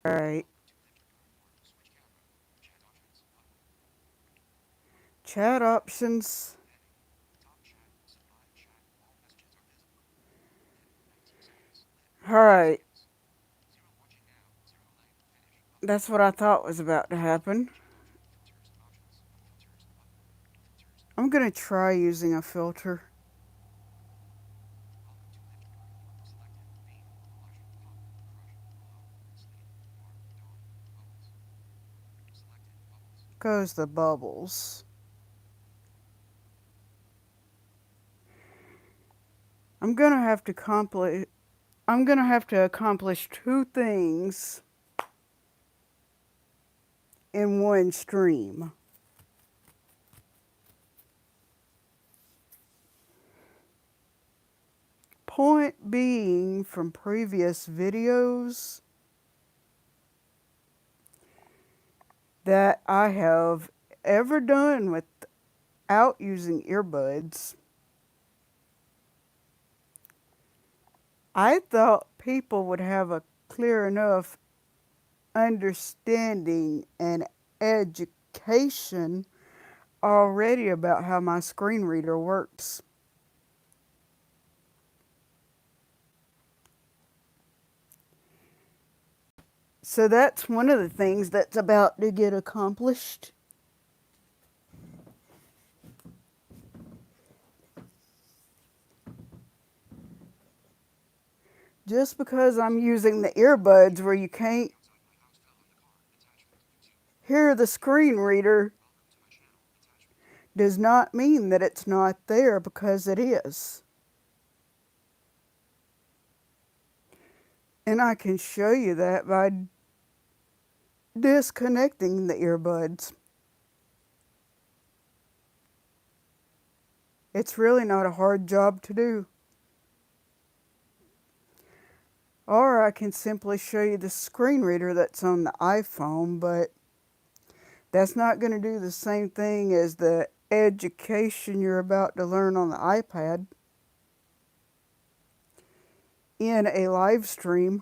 Alright. Chat options. Alright. That's what I thought was about to happen. I'm gonna try using a filter. Goes the bubbles. I'm gonna have to accomplish two things in one stream. Point being, from previous videos that I have ever done without using earbuds, I thought people would have a clear enough understanding and education already about how my screen reader works. So that's one of the things that's about to get accomplished. Just because I'm using the earbuds where you can't hear the screen reader does not mean that it's not there, because it is. And I can show you that by disconnecting the earbuds. It's really not a hard job to do. Or I can simply show you the screen reader that's on the iPhone, but that's not going to do the same thing as the education you're about to learn on the iPad in a live stream.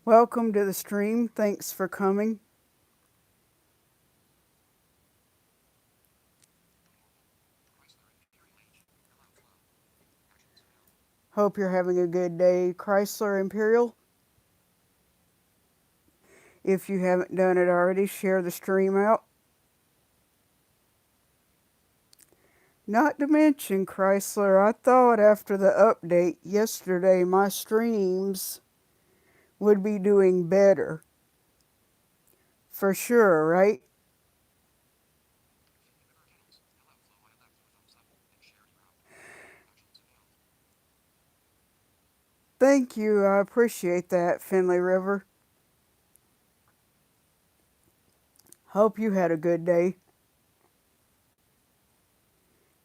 Welcome to the stream. Thanks for coming. Hope you're having a good day, Chrysler Imperial. If you haven't done it already, share the stream out. Not to mention, Chrysler, I thought after the update yesterday my streams would be doing better. For sure, right? Thank you. I appreciate that, Finley River. Hope you had a good day.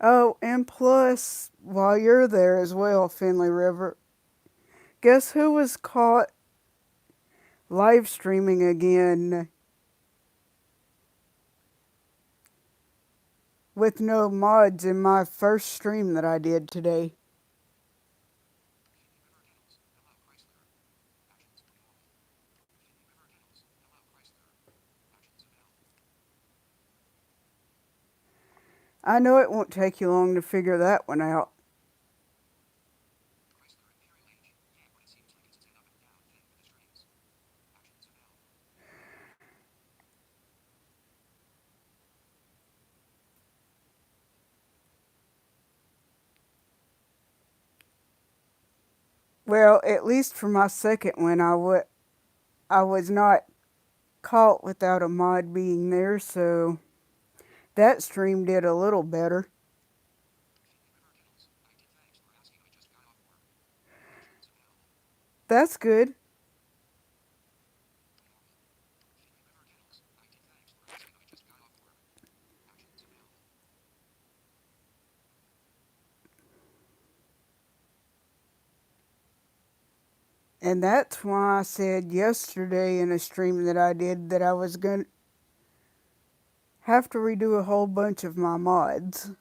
Oh, and plus, while you're there as well, Finley River, guess who was caught live streaming again with no mods in my first stream that I did today? I know it won't take you long to figure that one out. Well, at least for my second one, I was not caught without a mod being there, so that stream did a little better. That's good. And that's why I said yesterday in a stream that I did that I was going to have to redo a whole bunch of my mods.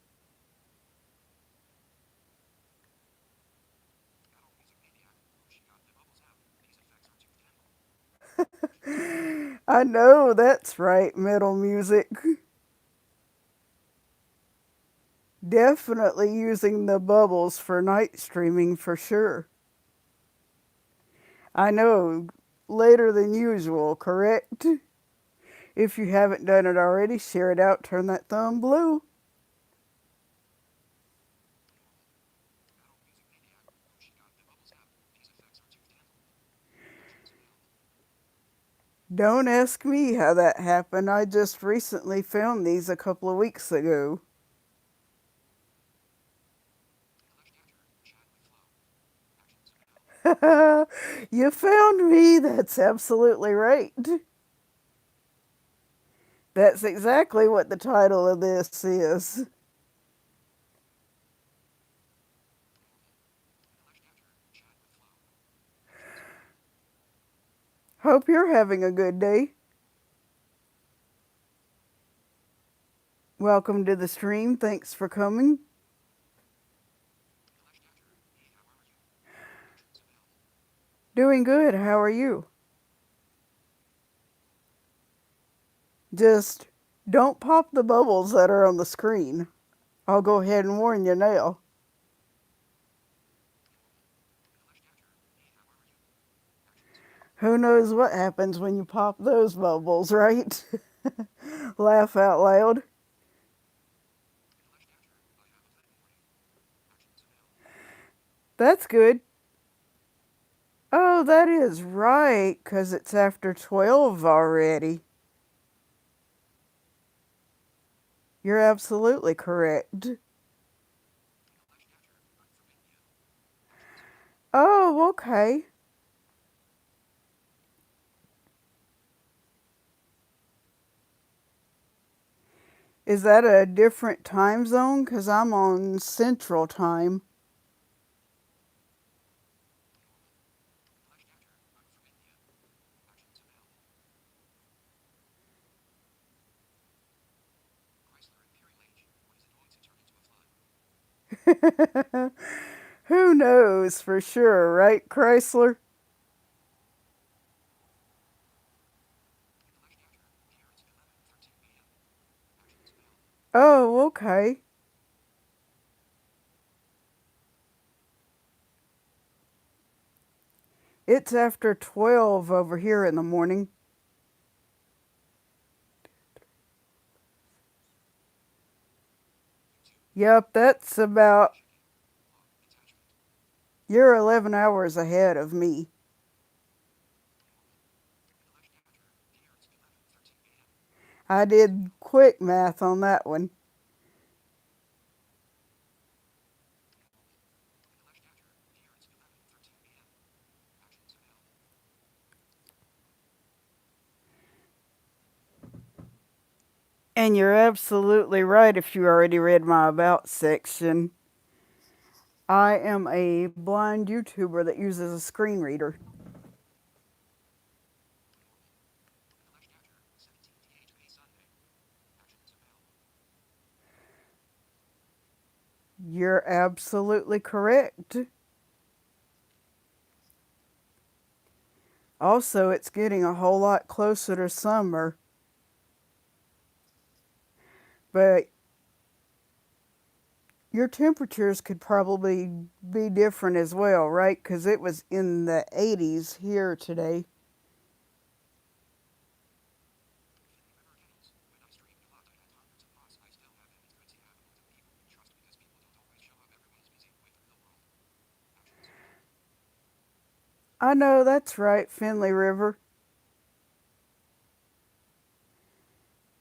I know that's right, metal music. Definitely using the bubbles for night streaming for sure. I know, later than usual, correct? If you haven't done it already, share it out, turn that thumb blue. Don't ask me how that happened. I just recently found these a couple of weeks ago. You found me. That's absolutely right. That's exactly what the title of this is. Hope you're having a good day. Welcome to the stream. Thanks for coming. Doing good. How are you? Just don't pop the bubbles that are on the screen. I'll go ahead and warn you now. Who knows what happens when you pop those bubbles, right? Laugh out loud. That's good. Oh, that is right, 'cause it's after 12 already. You're absolutely correct. Oh, okay. Is that a different time zone? 'Cause I'm on Central Time. Who knows for sure, right, Chrysler? Oh, okay. It's after 12 over here in the morning. Yep, that's about. You're 11 hours ahead of me. I did quick math on that one. And you're absolutely right if you already read my About section. I am a blind YouTuber that uses a screen reader. You're absolutely correct. Also, it's getting a whole lot closer to summer, but your temperatures could probably be different as well, right? Because it was in the 80s here today. I know that's right, Finley River.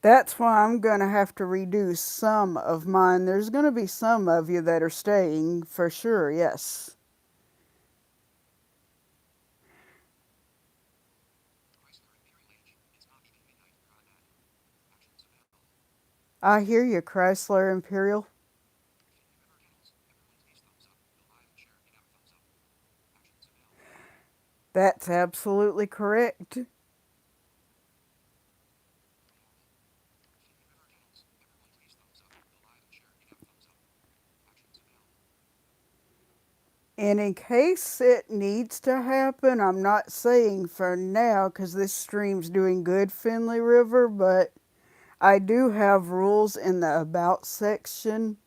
That's why I'm going to have to reduce some of mine. There's going to be some of you that are staying for sure, yes. I hear you, Chrysler Imperial. That's absolutely correct. And in case it needs to happen, I'm not saying for now because this stream's doing good, Finley River, but I do have rules in the About section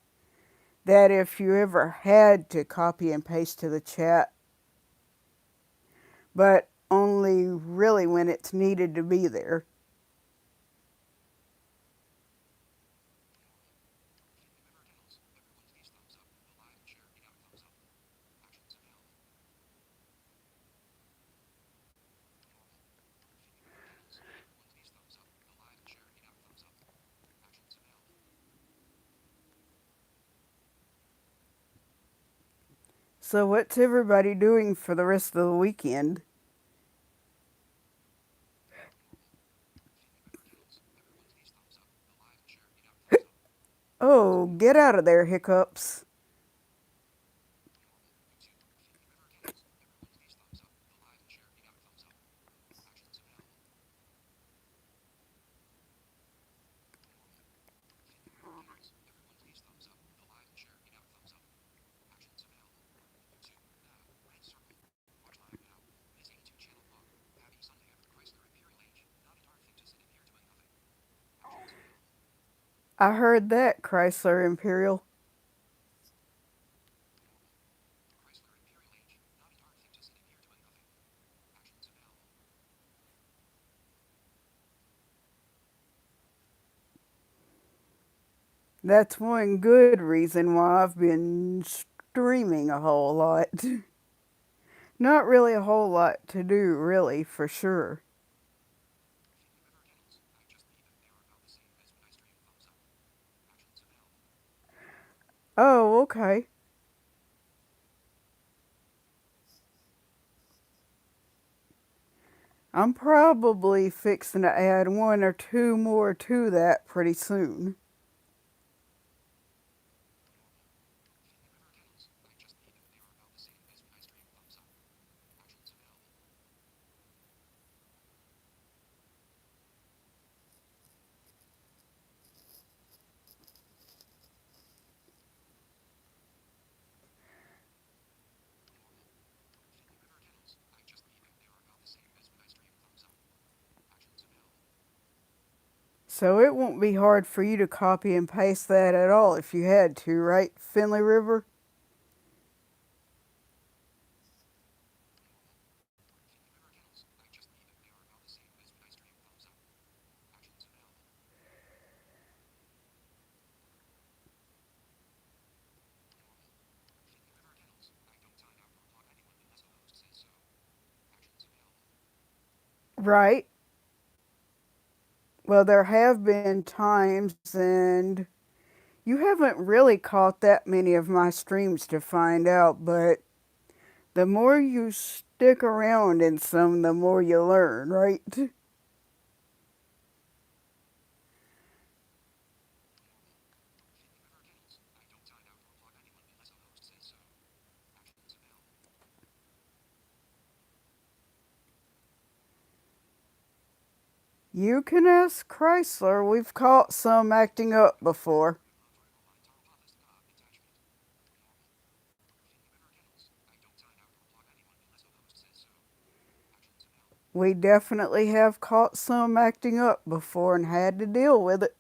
that if you ever had to copy and paste to the chat, but only really when it's needed to be there. So, what's everybody doing for the rest of the weekend? Oh, get out of there, Hiccups. I heard that, Chrysler Imperial. That's one good reason why I've been streaming a whole lot. Not really a whole lot to do, really, for sure. Oh, okay. I'm probably fixing to add one or two more to that pretty soon. So it won't be hard for you to copy and paste that at all if you had to, right, Finley River? Right. Well, there have been times, and you haven't really caught that many of my streams to find out, but the more you stick around in some, the more you learn, right? You can ask Chrysler. We've caught some acting up before. We definitely have caught some acting up before and had to deal with it.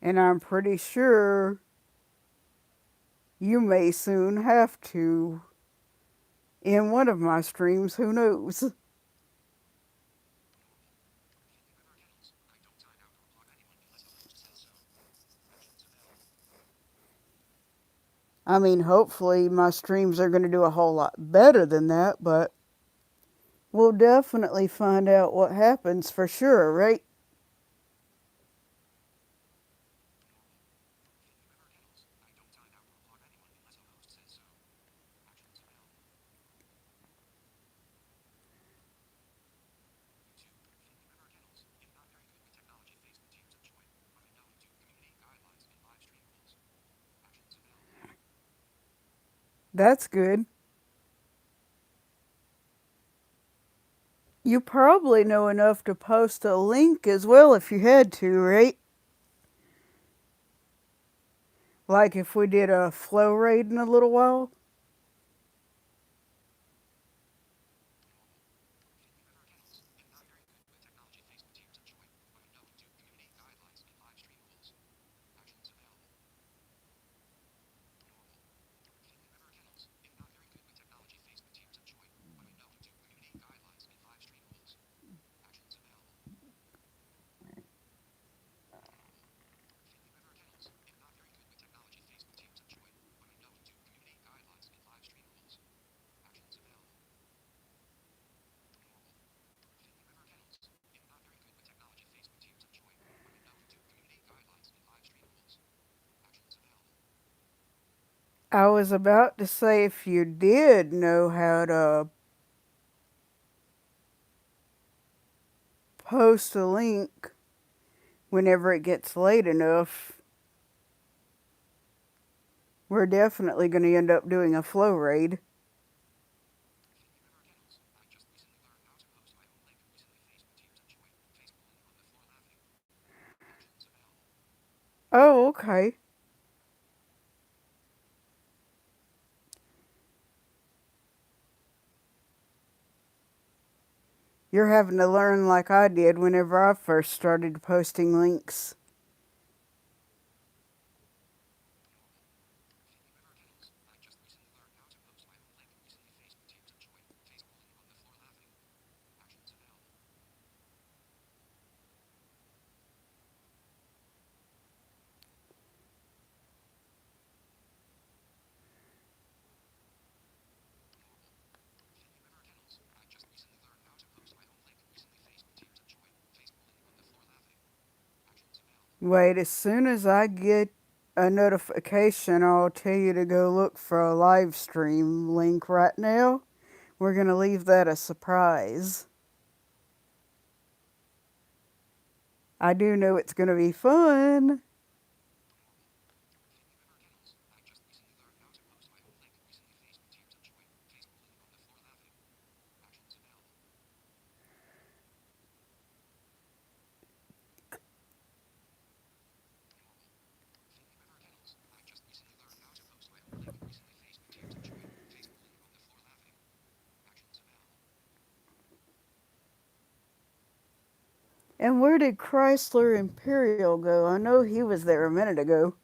And I'm pretty sure you may soon have to in one of my streams. Who knows? I mean, hopefully my streams are going to do a whole lot better than that, but we'll definitely find out what happens for sure, right? That's good. You probably know enough to post a link as well if you had to, right? Like if we did a flow raid in a little while. I was about to say if you did know how to post a link whenever it gets late enough, we're definitely going to end up doing a flow raid. Oh, okay. You're having to learn like I did whenever I first started posting links. Wait, as soon as I get a notification, I'll tell you to go look for a live stream link right now. We're going to leave that a surprise. I do know it's going to be fun. And where did Chrysler Imperial go? I know he was there a minute ago.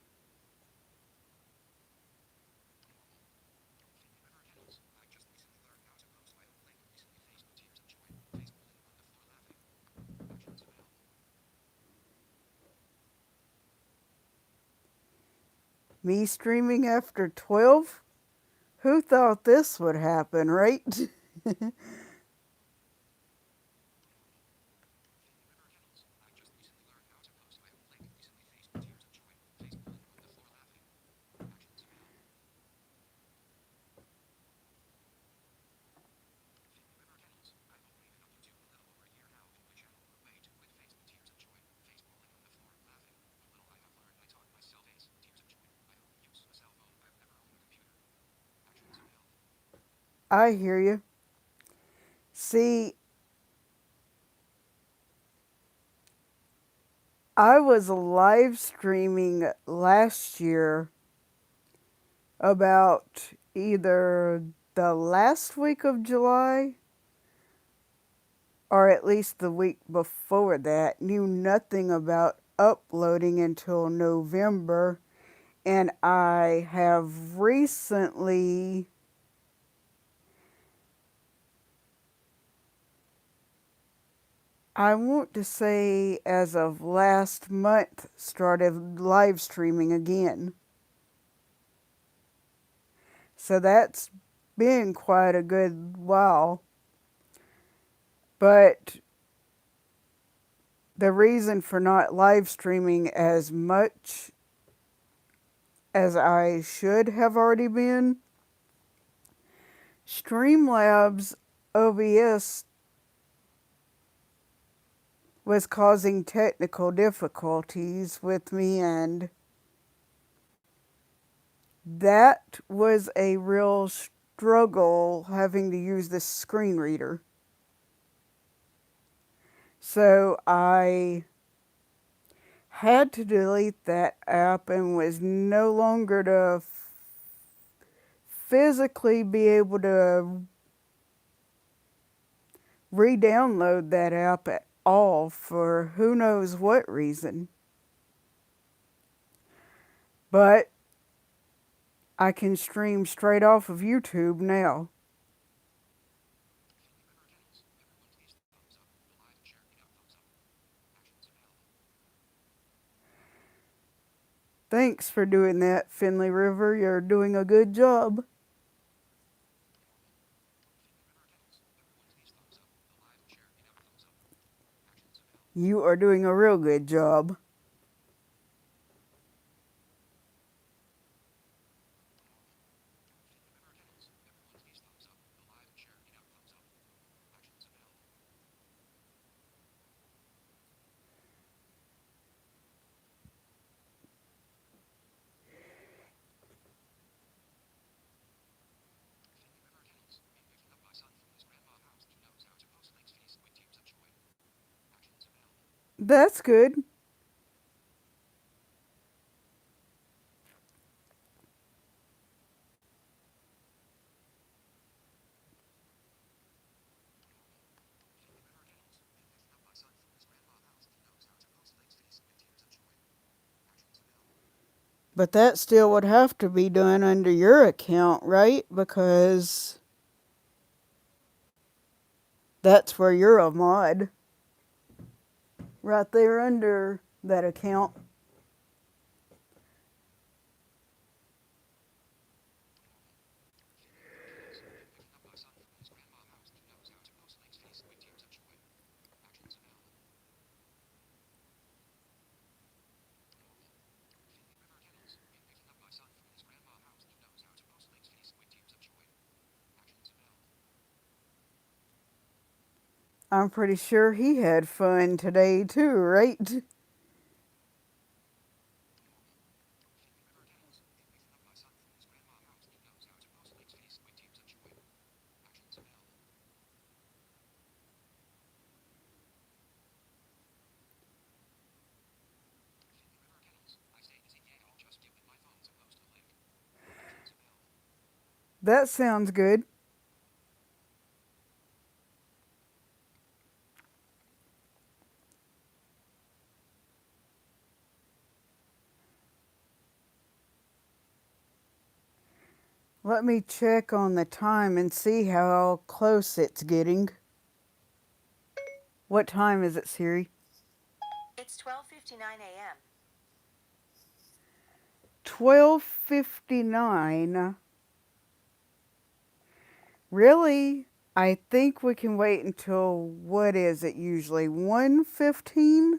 Me streaming after 12? Who thought this would happen, right? I hear you. See, I was live streaming last year about either the last week of July or at least the week before that. Knew nothing about uploading until November, and I have recently, I want to say as of last month, started live streaming again. So that's been quite a good while. But the reason for not live streaming as much as I should have already been, Streamlabs OBS was causing technical difficulties with me, and that was a real struggle having to use this screen reader. So I had to delete that app and was no longer to physically be able to re-download that app at all for who knows what reason. But I can stream straight off of YouTube now. Thanks for doing that, Finley River. You're doing a good job. You are doing a real good job. That's good. But that still would have to be done under your account, right? Because that's where you're a mod. Right there under that account. I'm pretty sure he had fun today too, right? That sounds good. Let me check on the time and see how close it's getting. What time is it, Siri? It's 12:59 a.m. 12:59. Really? I think we can wait until, what is it usually, 1:15?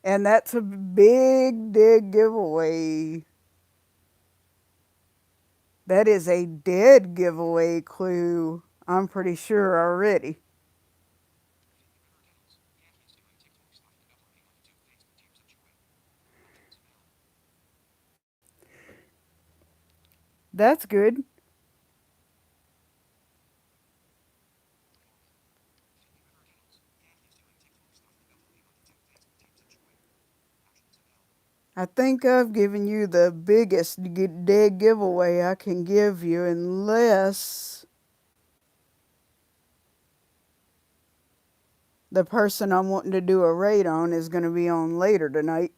And that's a big giveaway. That is a dead giveaway clue, I'm pretty sure already. That's good. I think I've given you the biggest dead giveaway I can give you, unless the person I'm wanting to do a raid on is going to be on later tonight.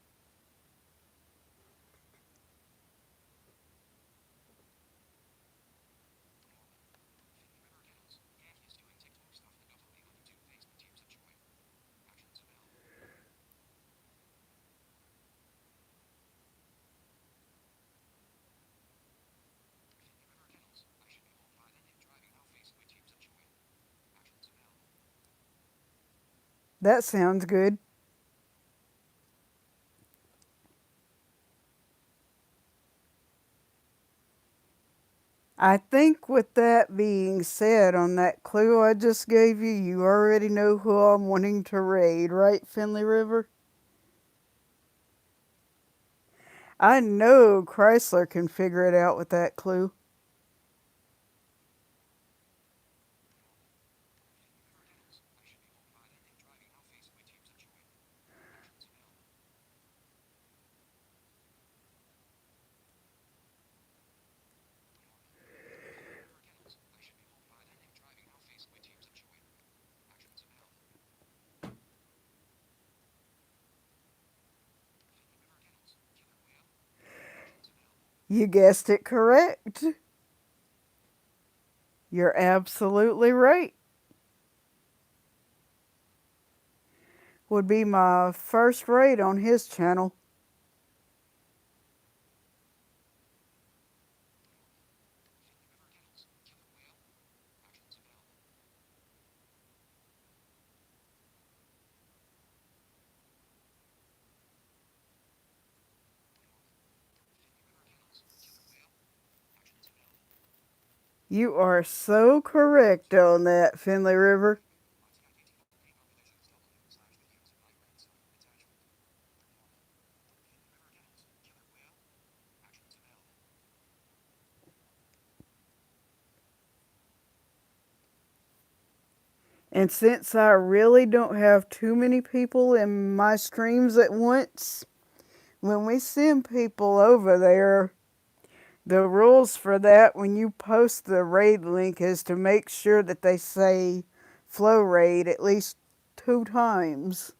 That sounds good. I think with that being said, on that clue I just gave you, you already know who I'm wanting to raid, right, Finley River? I know Chrysler can figure it out with that clue. You guessed it correct. You're absolutely right. Would be my first raid on his channel. You are so correct on that, Finley River. And since I really don't have too many people in my streams at once, when we send people over there, the rules for that when you post the raid link is to make sure that they say flow raid at least 2 times.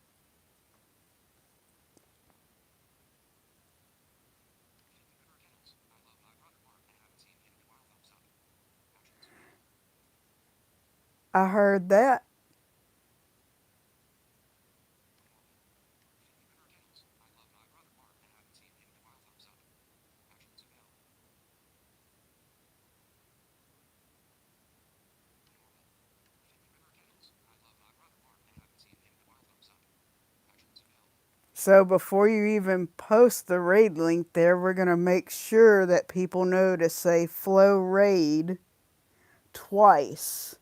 I heard that. So before you even post the raid link there, we're going to make sure that people know to say flow raid twice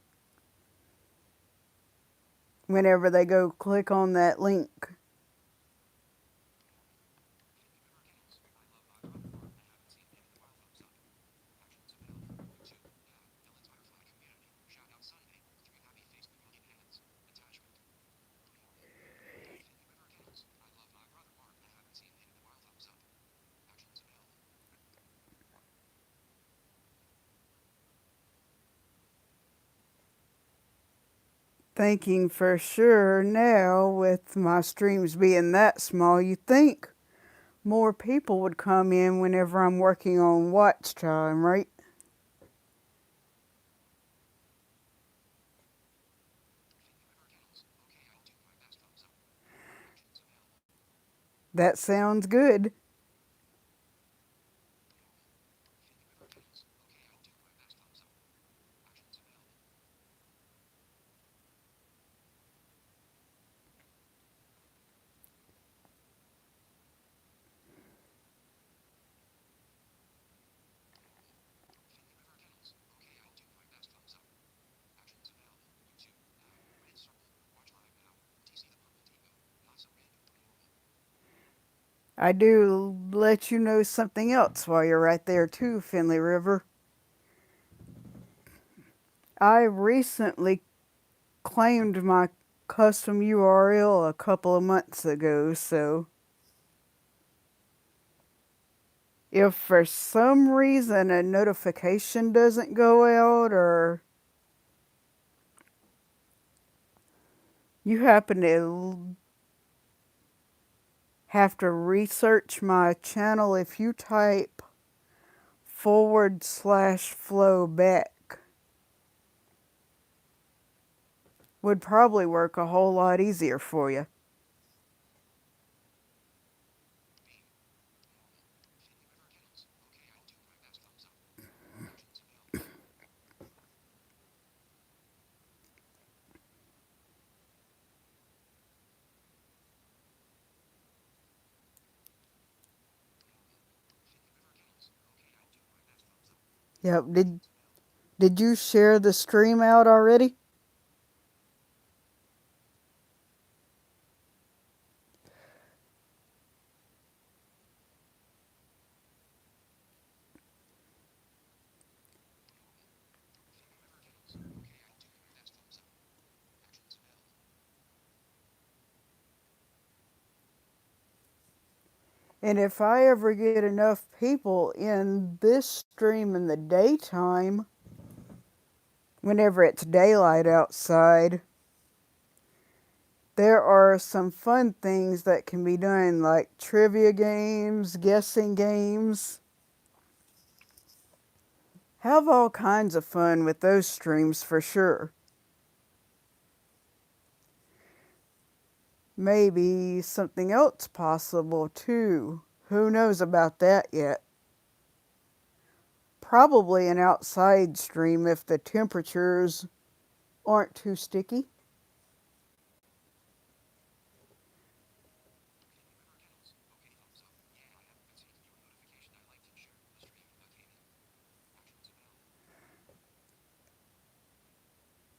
whenever they go click on that link. Thinking for sure now, with my streams being that small, you think more people would come in whenever I'm working on watch time, right? That sounds good. I do let you know something else while you're right there too, Finley River. I recently claimed my custom URL a couple of months ago, so if for some reason a notification doesn't go out or you happen to have to research my channel, if you type /flow back, would probably work a whole lot easier for you. Yep. Did you share the stream out already? And if I ever get enough people in this stream in the daytime, whenever it's daylight outside, there are some fun things that can be done, like trivia games, guessing games. Have all kinds of fun with those streams for sure. Maybe something else possible too. Who knows about that yet? Probably an outside stream if the temperatures aren't too sticky.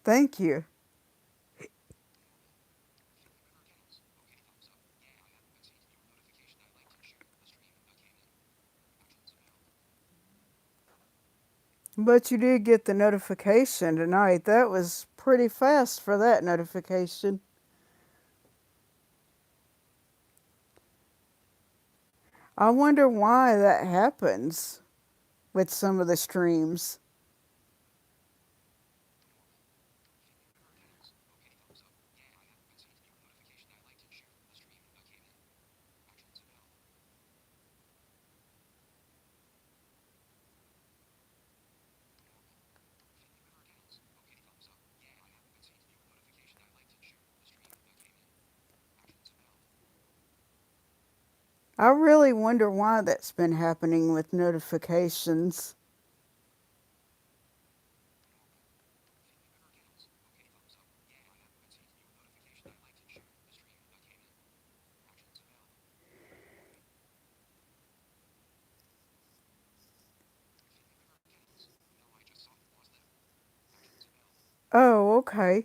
Thank you. But you did get the notification tonight. That was pretty fast for that notification. I wonder why that happens with some of the streams. I really wonder why that's been happening with notifications. Oh, okay.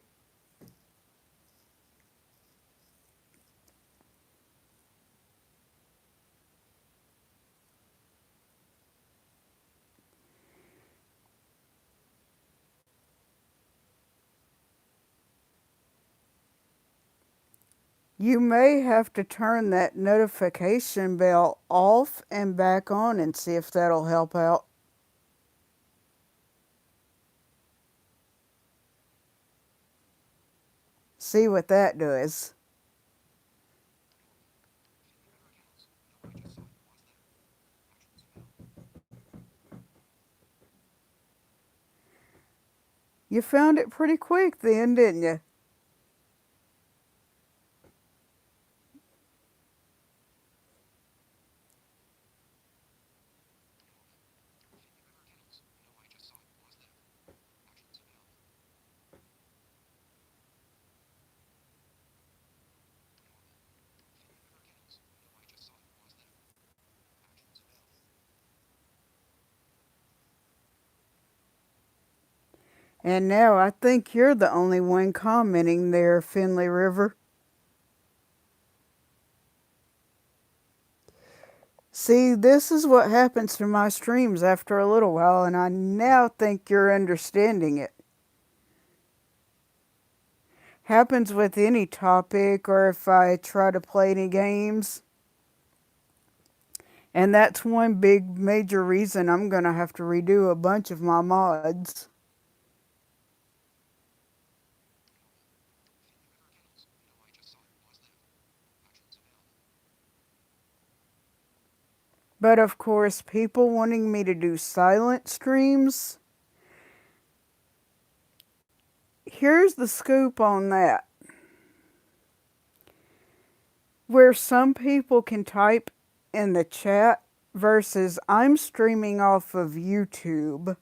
You may have to turn that notification bell off and back on and see if that'll help out. See what that does. You found it pretty quick then, didn't you? And now I think you're the only one commenting there, Finley River. See, this is what happens to my streams after a little while, and I now think you're understanding it. Happens with any topic or if I try to play any games. And that's one big major reason I'm going to have to redo a bunch of my mods. But of course, people wanting me to do silent streams, here's the scoop on that. Where some people can type in the chat versus I'm streaming off of YouTube,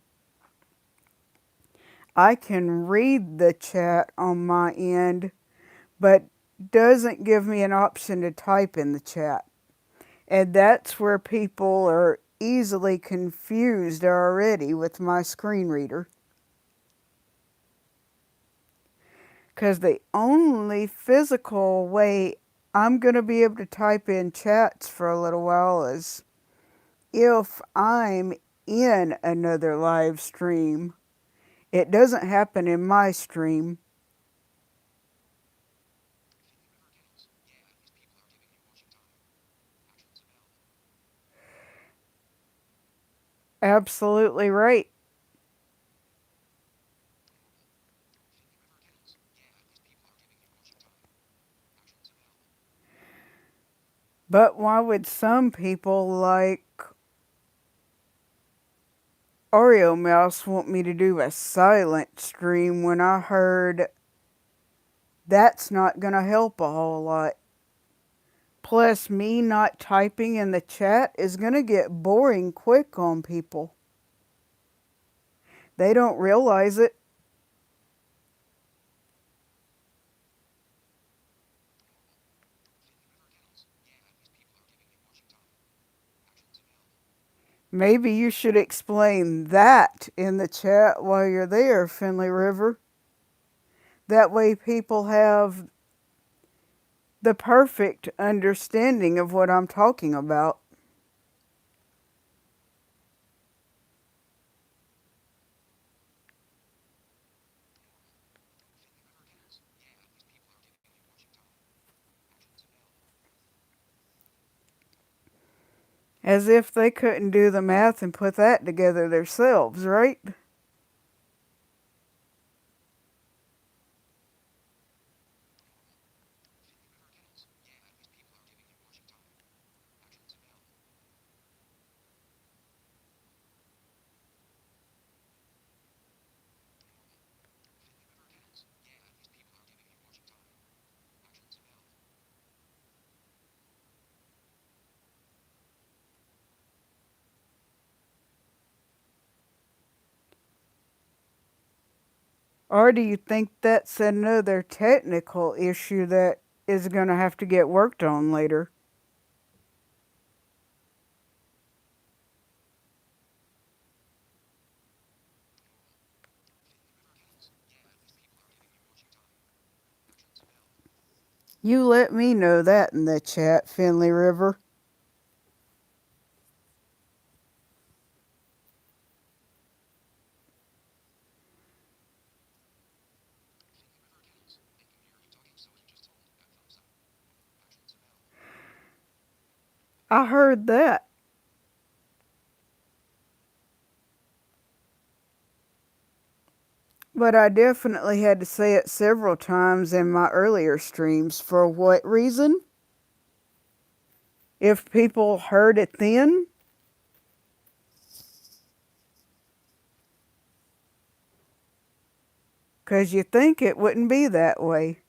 I can read the chat on my end, but doesn't give me an option to type in the chat. And that's where people are easily confused already with my screen reader. Because the only physical way I'm going to be able to type in chats for a little while is if I'm in another live stream. It doesn't happen in my stream. Absolutely right. But why would some people like Oreo Mouse want me to do a silent stream when I heard that's not gonna help a whole lot. Plus, me not typing in the chat is gonna get boring quick on people. They don't realize it. Maybe you should explain that in the chat while you're there, Finley River. That way people have the perfect understanding of what I'm talking about. As if they couldn't do the math and put that together themselves, right? Or do you think that's another technical issue that is going to have to get worked on later? You let me know that in the chat, Finley River. I heard that. But I definitely had to say it several times in my earlier streams. For what reason? If people heard it then? Because you think it wouldn't be that way.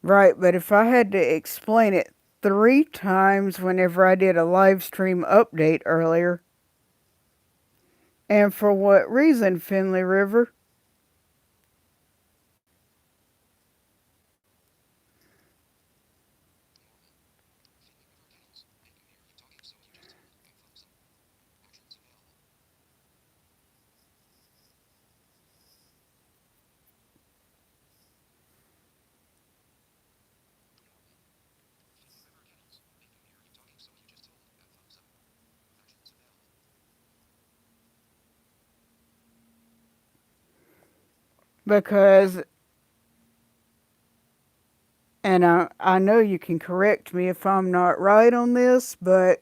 Right, but if I had to explain it 3 times whenever I did a live stream update earlier, and for what reason, Finley River? Because, and I know you can correct me if I'm not right on this, but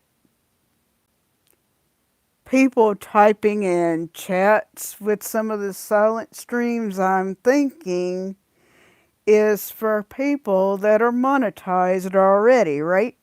people typing in chats with some of the silent streams, I'm thinking, is for people that are monetized already, right?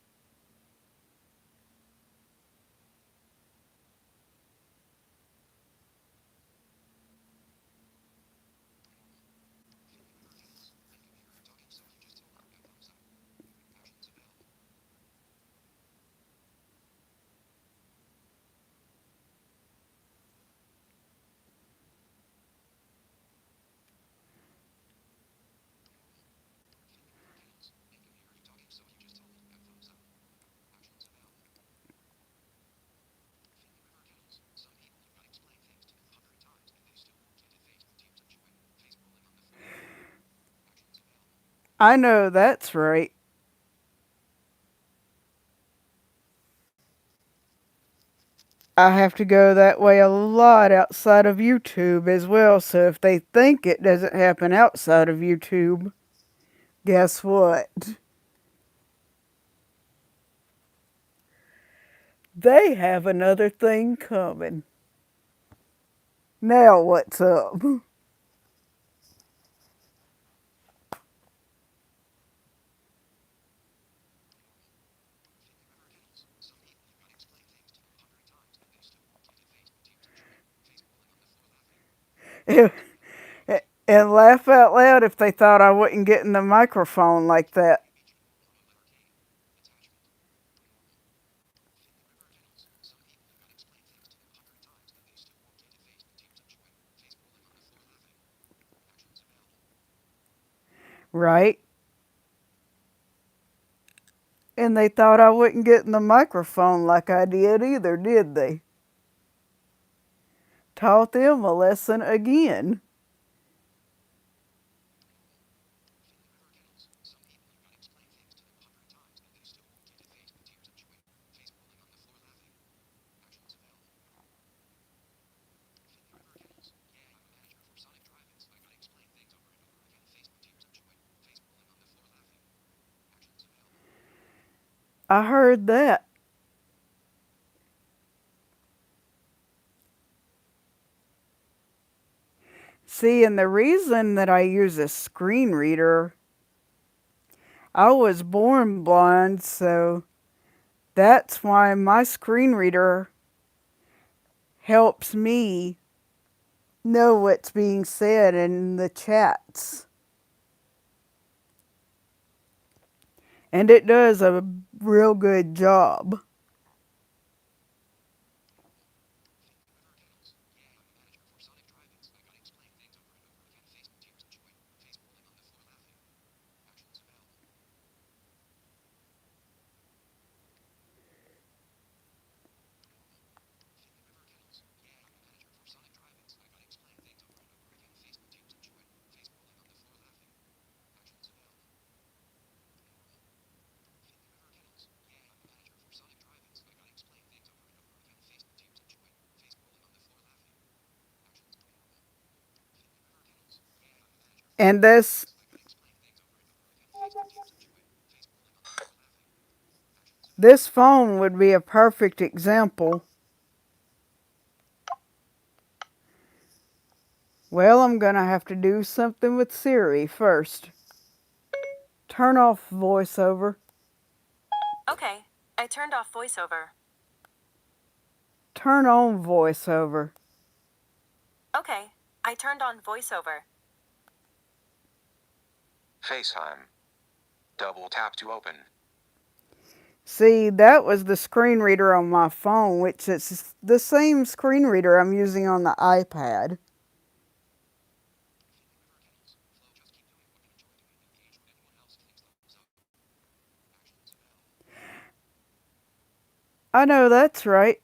I know that's right. I have to go that way a lot outside of YouTube as well, so if they think it doesn't happen outside of YouTube, guess what? They have another thing coming. Now what's up? And laugh out loud if they thought I wouldn't get in the microphone like that. Right? And they thought I wouldn't get in the microphone like I did either, did they? Taught them a lesson again. I heard that. See, and the reason that I use a screen reader, I was born blind, so that's why my screen reader helps me know what's being said in the chats. And it does a real good job. And this phone would be a perfect example. Well, I'm gonna have to do something with Siri first. Turn off voiceover. Okay, I turned off voiceover. Turn on voiceover. Okay, I turned on voiceover. FaceTime. Double tap to open. See, that was the screen reader on my phone, which is the same screen reader I'm using on the iPad. I know that's right.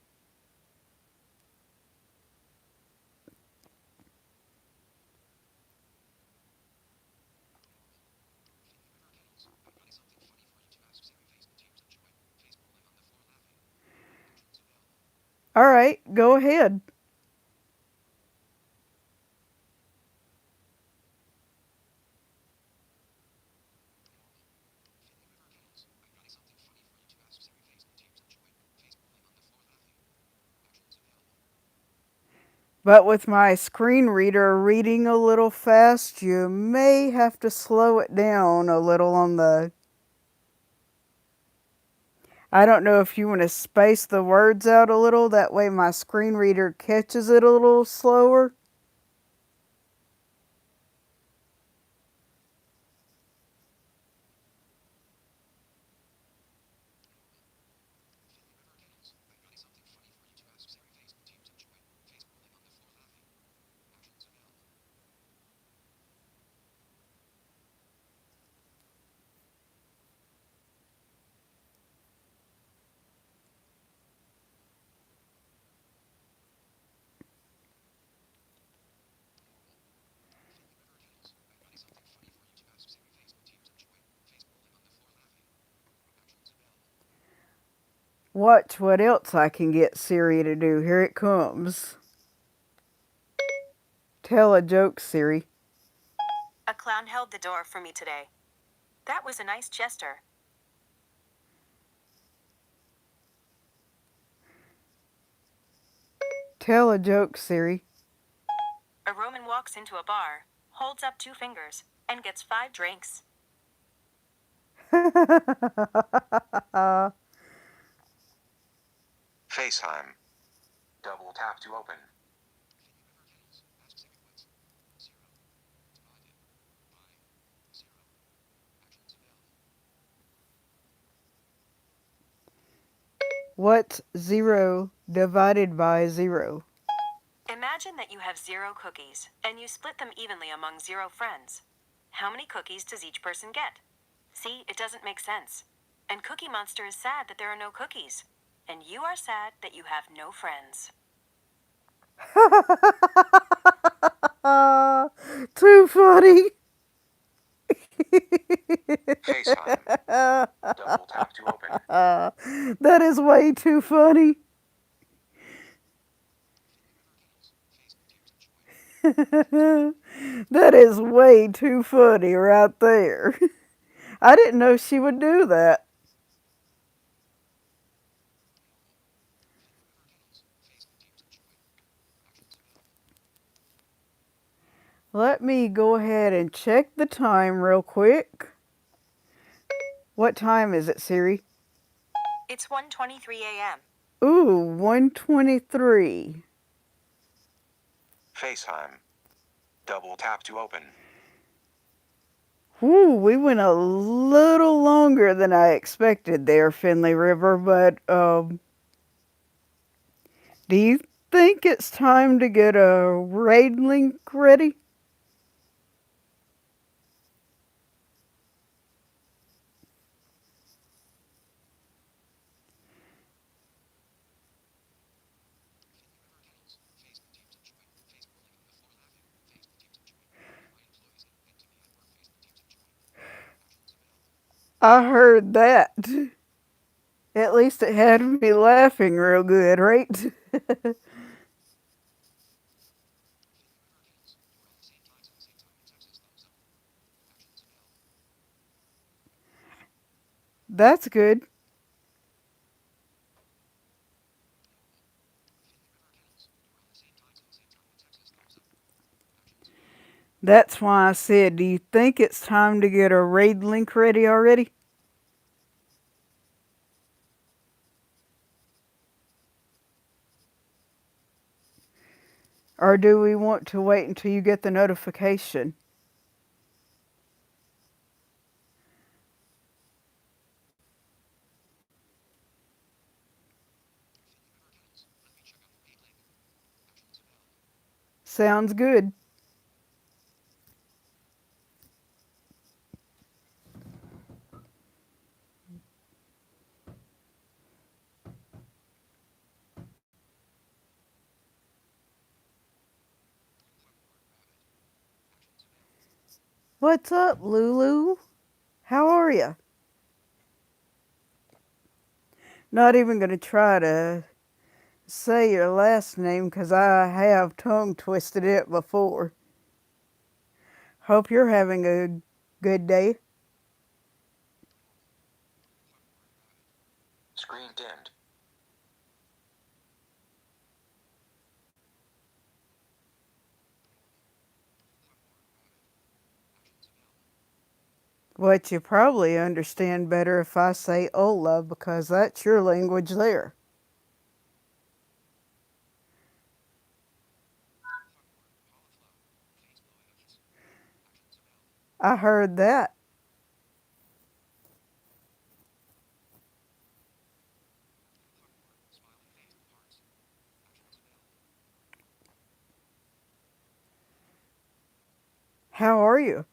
All right, go ahead. But with my screen reader reading a little fast, you may have to slow it down a little on the... I don't know if you want to space the words out a little, that way my screen reader catches it a little slower. Watch what else I can get Siri to do. Here it comes. Tell a joke, Siri. A clown held the door for me today. That was a nice gesture. Tell a joke, Siri. A Roman walks into a bar, holds up 2 fingers, and gets 5 drinks. FaceTime. Double tap to open. What's 0 divided by 0? Imagine that you have 0 cookies, and you split them evenly among 0 friends. How many cookies does each person get? See, it doesn't make sense. And Cookie Monster is sad that there are no cookies. And you are sad that you have no friends. Too funny. FaceTime. Double tap to open. That is way too funny. That is way too funny right there. I didn't know she would do that. Let me go ahead and check the time real quick. What time is it, Siri? It's 1:23 a.m. Ooh, 1:23. FaceTime. Double tap to open. Whew, we went a little longer than I expected there, Finley River, but do you think it's time to get a raid link ready? I heard that. At least it had me laughing real good, right? That's good. That's why I said, do you think it's time to get a raid link ready already? Or do we want to wait until you get the notification? Sounds good. What's up, Lulu? How are you? Not even going to try to say your last name because I have tongue twisted it before. Hope you're having a good day. Screen dimmed. What you probably understand better if I say Ola because that's your language there. I heard that. How are you?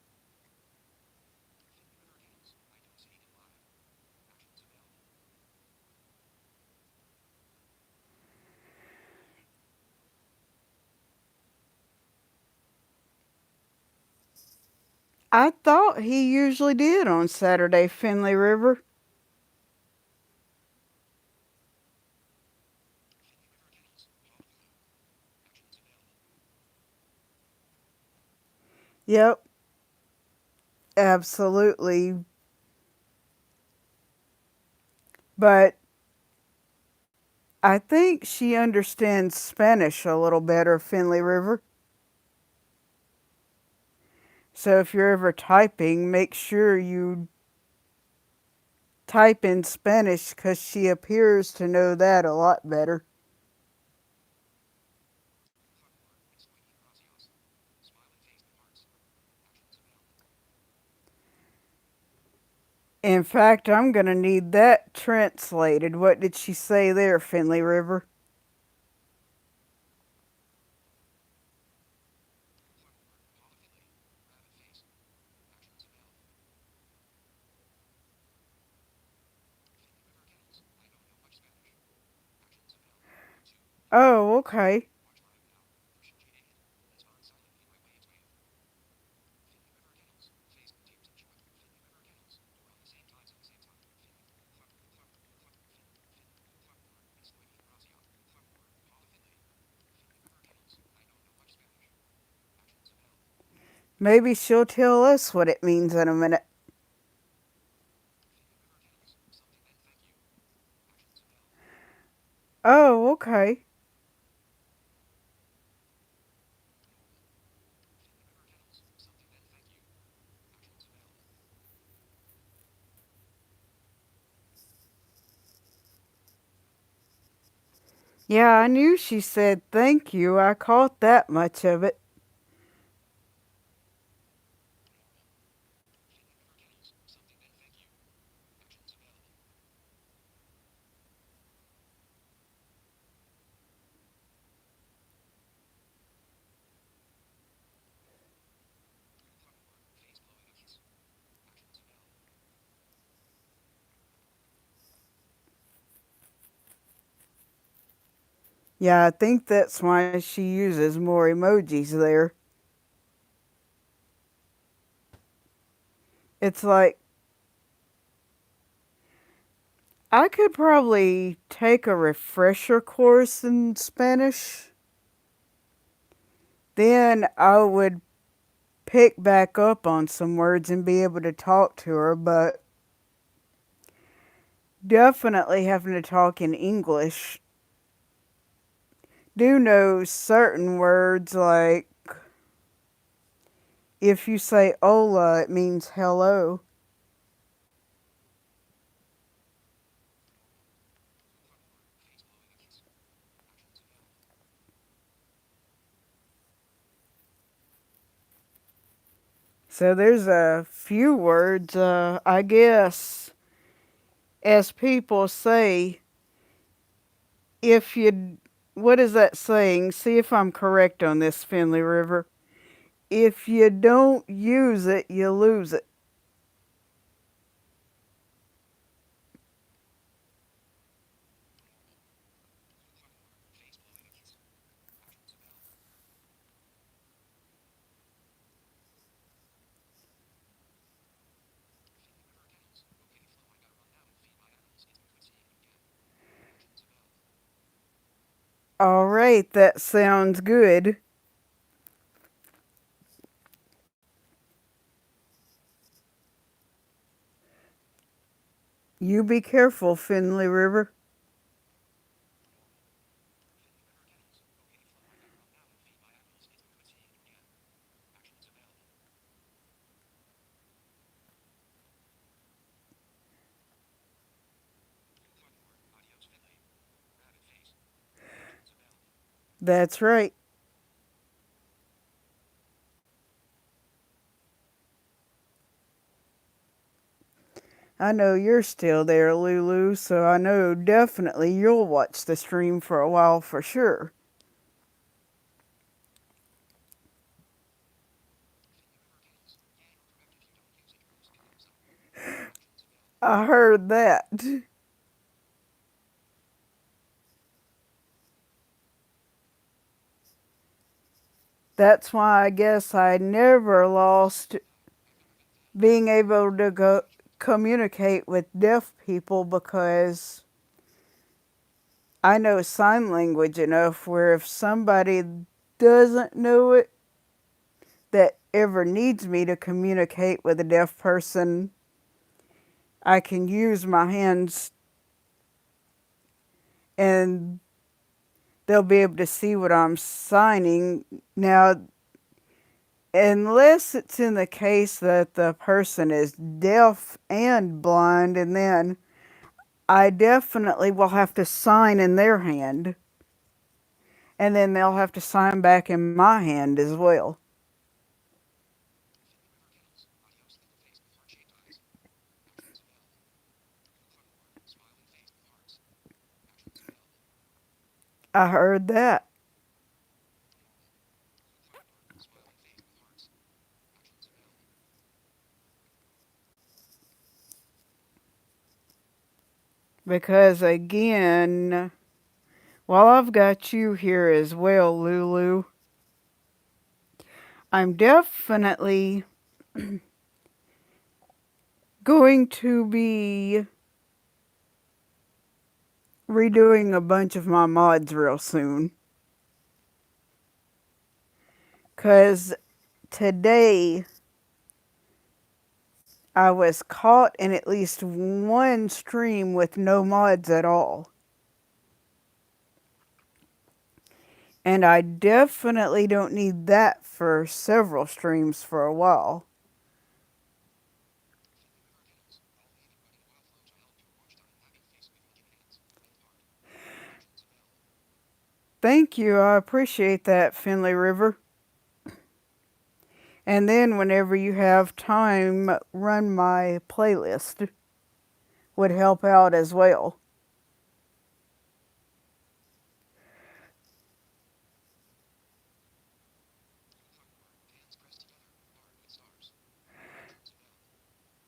I thought he usually did on Saturday, Finley River. Yep, absolutely. But I think she understands Spanish a little better, Finley River. So if you're ever typing, make sure you type in Spanish because she appears to know that a lot better. In fact, I'm going to need that translated. What did she say there, Finley River? Oh, okay. Maybe she'll tell us what it means in a minute. Oh, okay. Yeah, I knew she said thank you. I caught that much of it. Yeah, I think that's why she uses more emojis there. It's like, I could probably take a refresher course in Spanish. Then I would pick back up on some words and be able to talk to her, but definitely having to talk in English. Do know certain words like if you say hola, it means hello. So there's a few words, I guess, as people say, if you, what is that saying? See if I'm correct on this, Finley River. If you don't use it, you lose it. All right, that sounds good. You be careful, Finley River. That's right. I know you're still there, Lulu, so I know definitely you'll watch the stream for a while for sure. I heard that. That's why I guess I never lost being able to go communicate with deaf people because I know sign language enough where if somebody doesn't know it, that ever needs me to communicate with a deaf person, I can use my hands and they'll be able to see what I'm signing. Now, unless it's in the case that the person is deaf and blind, and then I definitely will have to sign in their hand. And then they'll have to sign back in my hand as well. I heard that. Because again, while I've got you here as well, Lulu, I'm definitely going to be redoing a bunch of my mods real soon. Because today I was caught in at least one stream with no mods at all. And I definitely don't need that for several streams for a while. Thank you, I appreciate that, Finley River. And then whenever you have time, run my playlist. Would help out as well.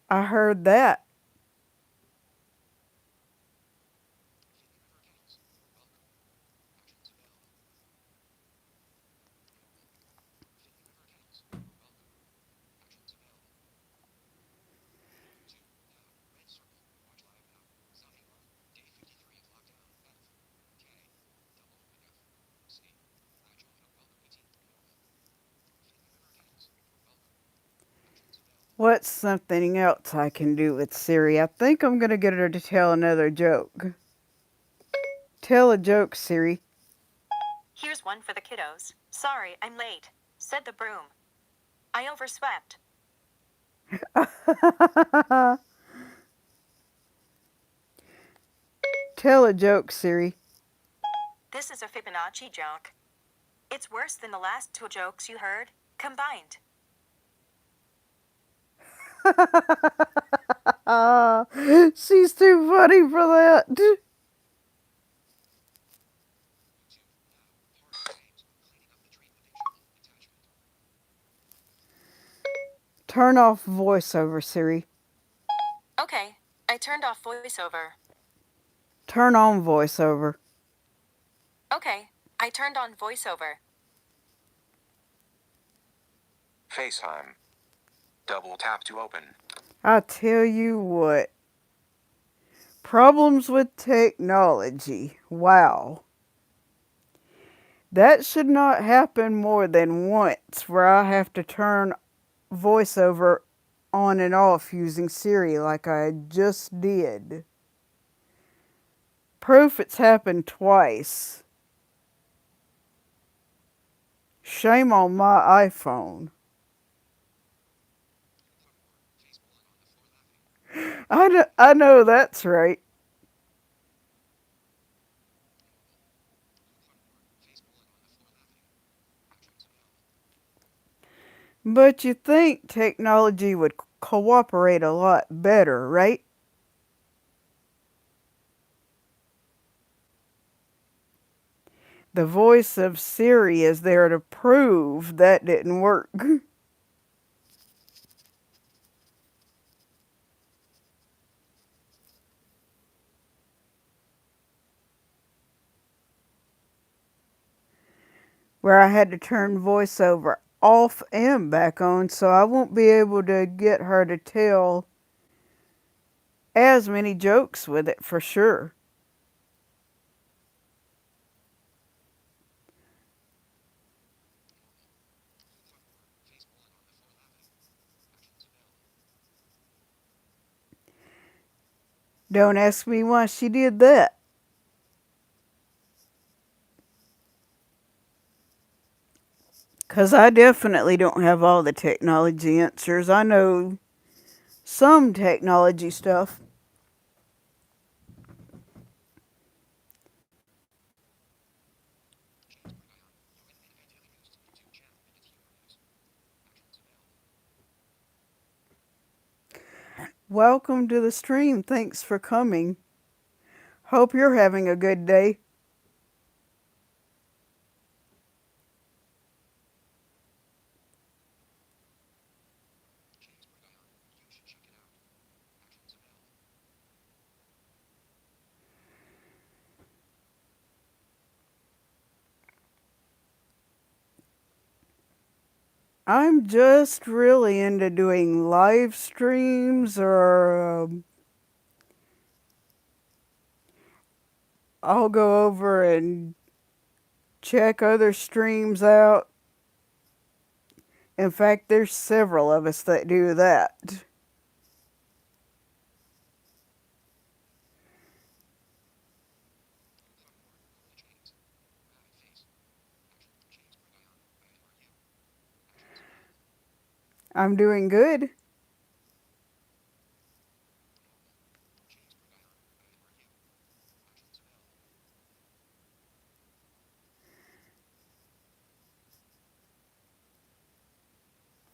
I heard that. What's something else I can do with Siri? I think I'm going to get her to tell another joke. Tell a joke, Siri. Here's one for the kiddos. Sorry, I'm late, said the broom. I overswept. Tell a joke, Siri. This is a Fibonacci joke. It's worse than the last two jokes you heard, combined. She's too funny for that. Turn off voiceover, Siri. Okay, I turned off voiceover. Turn on voiceover. Okay, I turned on voiceover. FaceTime. Double tap to open. I tell you what. Problems with technology. Wow. That should not happen more than once where I have to turn voiceover on and off using Siri like I just did. Proof it's happened twice. Shame on my iPhone. I know that's right. But you think technology would cooperate a lot better, right? The voice of Siri is there to prove that didn't work. Where I had to turn voiceover off and back on, so I won't be able to get her to tell as many jokes with it for sure. Don't ask me why she did that. Because I definitely don't have all the technology answers. I know some technology stuff. Welcome to the stream. Thanks for coming. Hope you're having a good day. I'm just really into doing live streams, or I'll go over and check other streams out. In fact, there's several of us that do that. I'm doing good.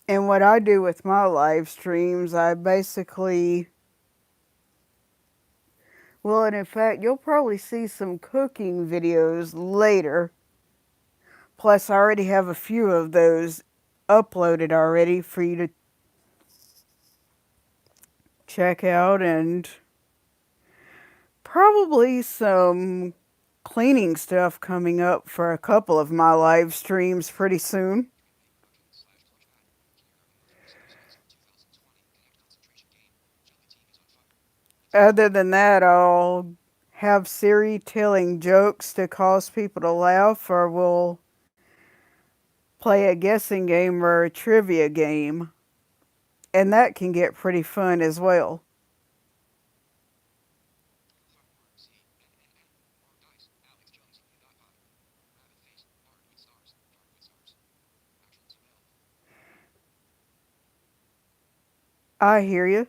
And what I do with my live streams, I basically, well, and in fact, you'll probably see some cooking videos later. Plus, I already have a few of those uploaded already for you to check out, and probably some cleaning stuff coming up for a couple of my live streams pretty soon. Other than that, I'll have Siri telling jokes to cause people to laugh, or we'll play a guessing game or a trivia game. And that can get pretty fun as well. I hear you.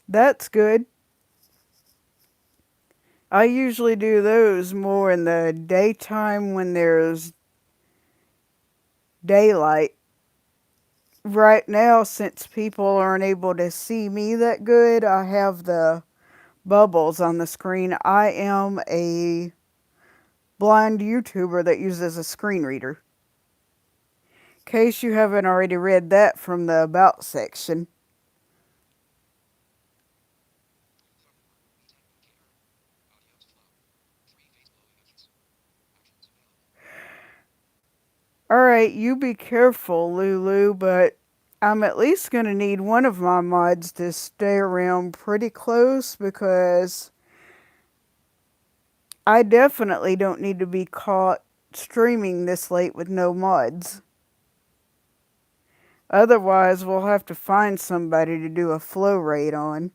That's good. I usually do those more in the daytime when there's daylight. Right now, since people aren't able to see me that good, I have the bubbles on the screen. I am a blind YouTuber that uses a screen reader. In case you haven't already read that from the About section. Alright, you be careful, Lulu, but I'm at least going to need one of my mods to stay around pretty close, because I definitely don't need to be caught streaming this late with no mods. Otherwise, we'll have to find somebody to do a flow raid on.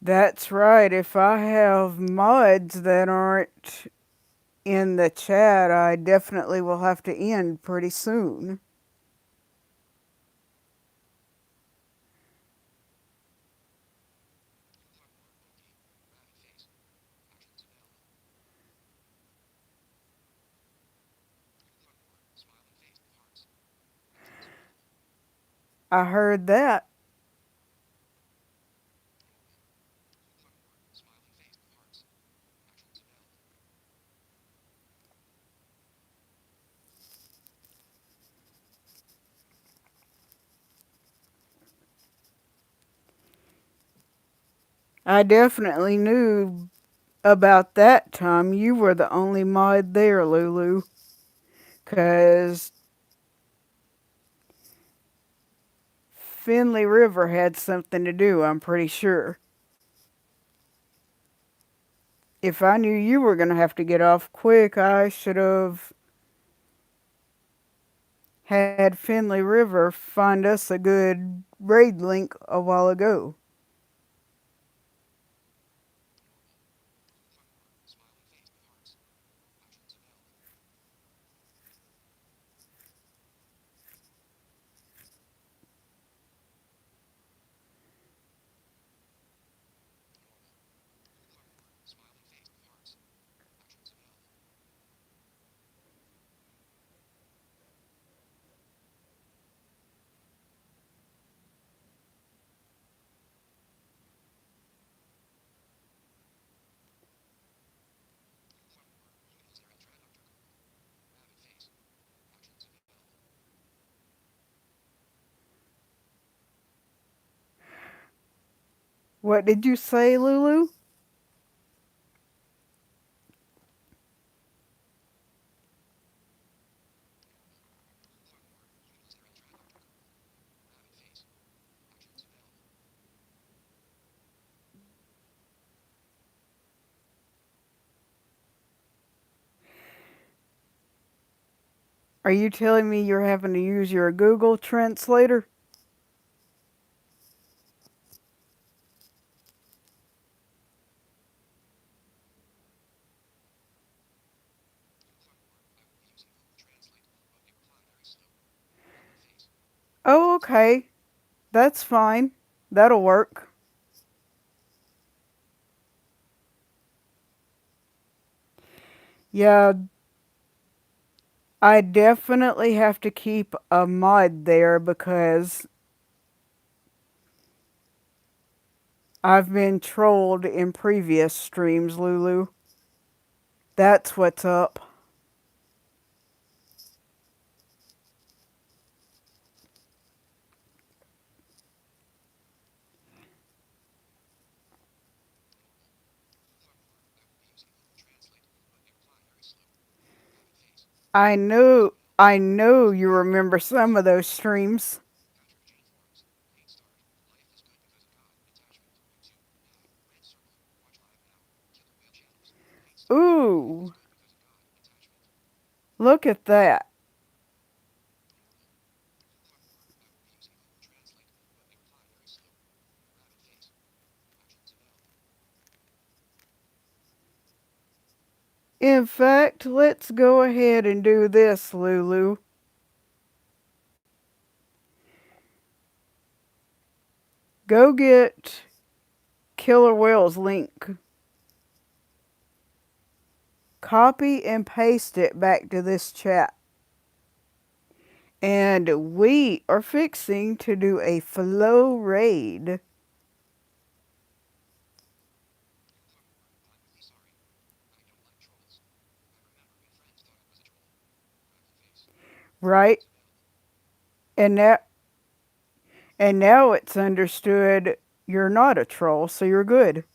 That's right. If I have mods that aren't in the chat, I definitely will have to end pretty soon. I heard that. I definitely knew about that time. You were the only mod there, Lulu. 'Cause Finley River had something to do, I'm pretty sure. If I knew you were going to have to get off quick, I should have had Finley River find us a good raid link a while ago. What did you say, Lulu? Are you telling me you're having to use your Google Translator? Oh, okay. That's fine. That'll work. Yeah, I definitely have to keep a mod there because I've been trolled in previous streams, Lulu. That's what's up. I know you remember some of those streams. Ooh, look at that. In fact, let's go ahead and do this, Lulu. Go get Killer Whale's link. Copy and paste it back to this chat. And we are fixing to do a flow raid. Right? And that and now it's understood you're not a troll, so you're good.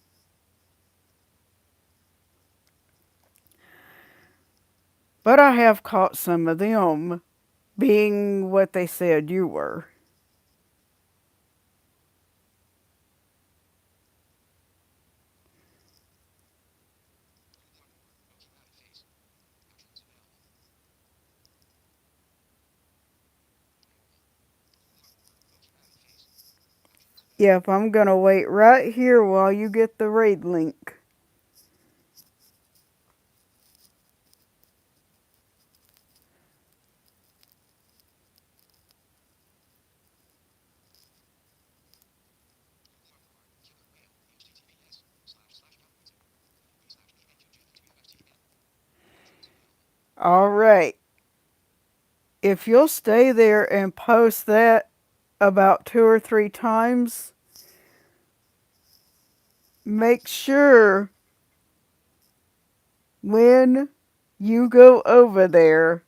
But I have caught some of them being what they said you were. Yep, I'm gonna wait right here while you get the raid link. Alright. If you'll stay there and post that about 2 or 3 times, make sure when you go over there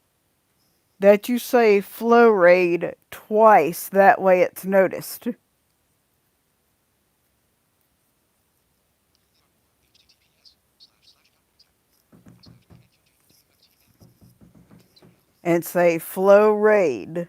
that you say FlowRaid twice. That way it's noticed. And say FlowRaid.